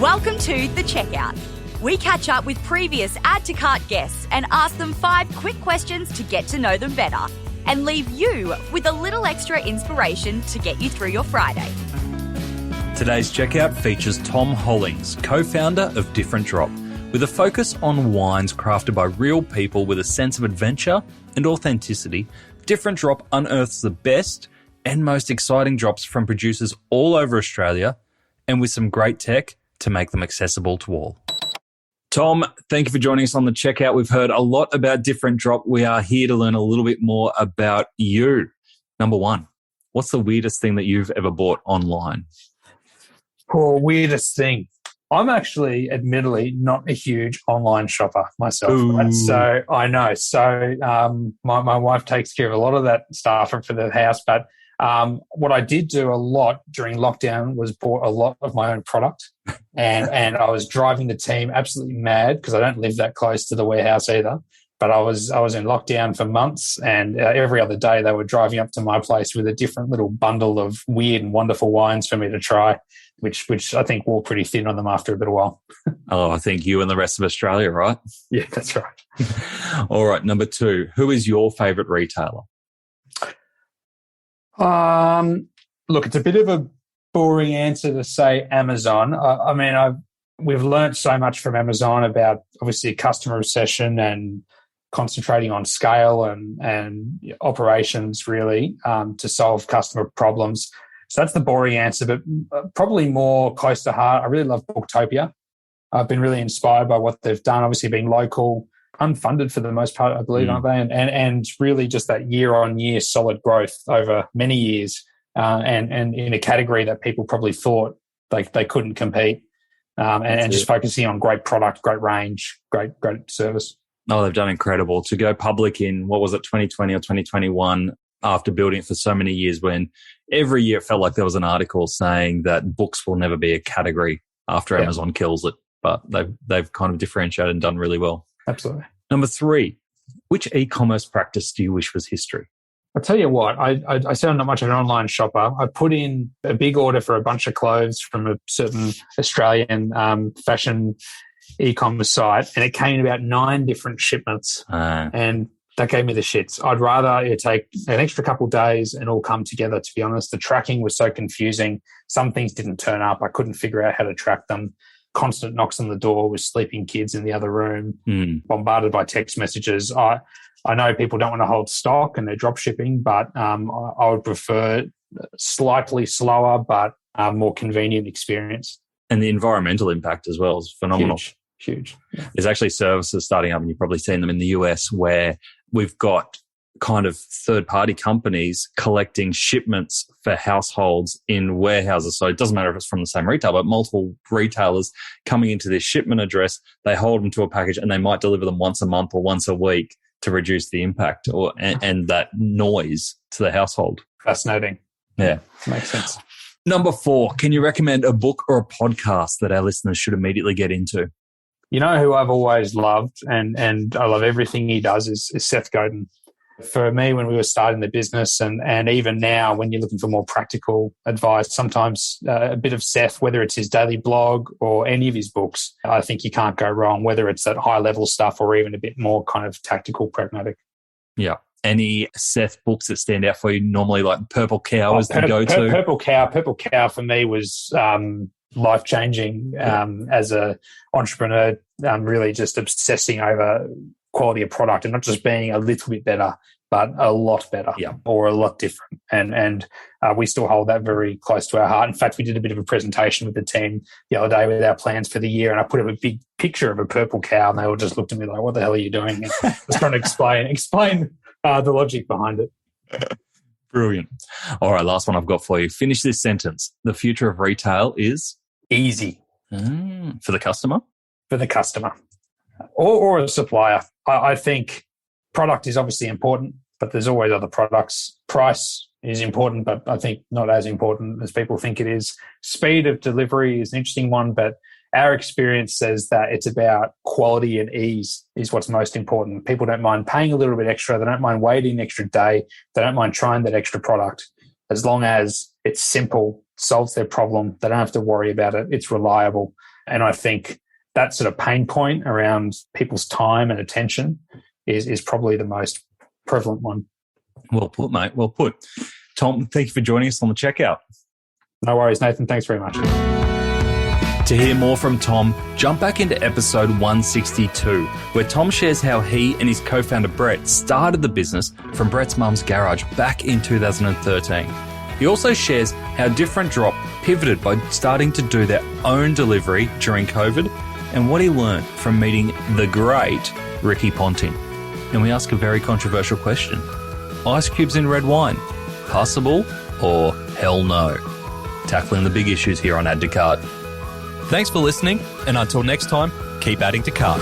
Welcome to The Checkout. We catch up with previous Add to Cart guests and ask them 5 quick questions to get to know them better and leave you with a little extra inspiration to get you through your Friday. Today's checkout features Tom Hollings, co-founder of Different Drop, with a focus on wines crafted by real people with a sense of adventure and authenticity. Different Drop unearths the best and most exciting drops from producers all over Australia, and with some great tech to make them accessible to all. Tom, thank you for joining us on the checkout. We've heard a lot about Different Drop. We are here to learn a little bit more about you. Number one, what's the weirdest thing that you've ever bought online? Oh, weirdest thing. I'm actually, admittedly, not a huge online shopper myself. Right? So I know. So my wife takes care of a lot of that stuff for the house. But what I did do a lot during lockdown was bought a lot of my own product. And I was driving the team absolutely mad because I don't live that close to the warehouse either. But I was in lockdown for months, and every other day they were driving up to my place with a different little bundle of weird and wonderful wines for me to try, which I think wore pretty thin on them after a little while. Oh, I think you and the rest of Australia, right? Yeah, that's right. All right, number 2, who is your favourite retailer? Look, it's a bit of a boring answer to say Amazon. We've learned so much from Amazon about obviously customer obsession and concentrating on scale and operations really to solve customer problems. So that's the boring answer, but probably more close to heart. I really love Booktopia. I've been really inspired by what they've done, obviously being local, unfunded for the most part, I believe, aren't they? And really just that year-on-year solid growth over many years and in a category that people probably thought they couldn't compete and just focusing on great product, great range, great service. Oh, they've done incredible. To go public in, 2020 or 2021, after building it for so many years, when every year it felt like there was an article saying that books will never be a category after Amazon kills it. But they've kind of differentiated and done really well. Absolutely. Number 3, which e-commerce practice do you wish was history? I'll tell you what, I said I'm not much of an online shopper. I put in a big order for a bunch of clothes from a certain Australian fashion e-commerce site, and it came in about 9 different shipments. And that gave me the shits. I'd rather it take an extra couple of days and all come together, to be honest. The tracking was so confusing. Some things didn't turn up. I couldn't figure out how to track them. Constant knocks on the door with sleeping kids in the other room, bombarded by text messages. I know people don't want to hold stock and they're drop shipping, but I would prefer slightly slower but more convenient experience. And the environmental impact as well is phenomenal. Huge. Yeah. There's actually services starting up, and you've probably seen them in the US, where we've got kind of third-party companies collecting shipments for households in warehouses. So it doesn't matter if it's from the same retailer, but multiple retailers coming into this shipment address, they hold them to a package and they might deliver them once a month or once a week to reduce the impact and that noise to the household. Fascinating. Yeah. Makes sense. Number 4, can you recommend a book or a podcast that our listeners should immediately get into? You know who I've always loved and I love everything he does is Seth Godin. For me, when we were starting the business and even now when you're looking for more practical advice, sometimes a bit of Seth, whether it's his daily blog or any of his books, I think you can't go wrong, whether it's that high-level stuff or even a bit more kind of tactical, pragmatic. Yeah. Any Seth books that stand out for you? Normally like Purple Cow is the go-to. Purple Cow for me was life-changing as an entrepreneur, really just obsessing over quality of product and not just being a little bit better, but a lot better or a lot different. And we still hold that very close to our heart. In fact, we did a bit of a presentation with the team the other day with our plans for the year, and I put up a big picture of a purple cow, and they all just looked at me like, what the hell are you doing? And I was trying to explain the logic behind it. Brilliant. All right, last one I've got for you. Finish this sentence. The future of retail is? Easy. For the customer? For the customer. Or a supplier. I think product is obviously important, but there's always other products. Price is important, but I think not as important as people think it is. Speed of delivery is an interesting one, but our experience says that it's about quality and ease is what's most important. People don't mind paying a little bit extra. They don't mind waiting an extra day. They don't mind trying that extra product. As long as it's simple, solves their problem, they don't have to worry about it. It's reliable. And I think that sort of pain point around people's time and attention is probably the most prevalent one. Well put, mate. Well put. Tom, thank you for joining us on the checkout. No worries, Nathan. Thanks very much. To hear more from Tom, jump back into episode 162, where Tom shares how he and his co-founder Brett started the business from Brett's mum's garage back in 2013. He also shares how Different Drop pivoted by starting to do their own delivery during COVID and what he learned from meeting the great Ricky Ponting. And we ask a very controversial question. Ice cubes in red wine, passable or hell no? Tackling the big issues here on Add to Cart. Thanks for listening, and until next time, keep adding to cart.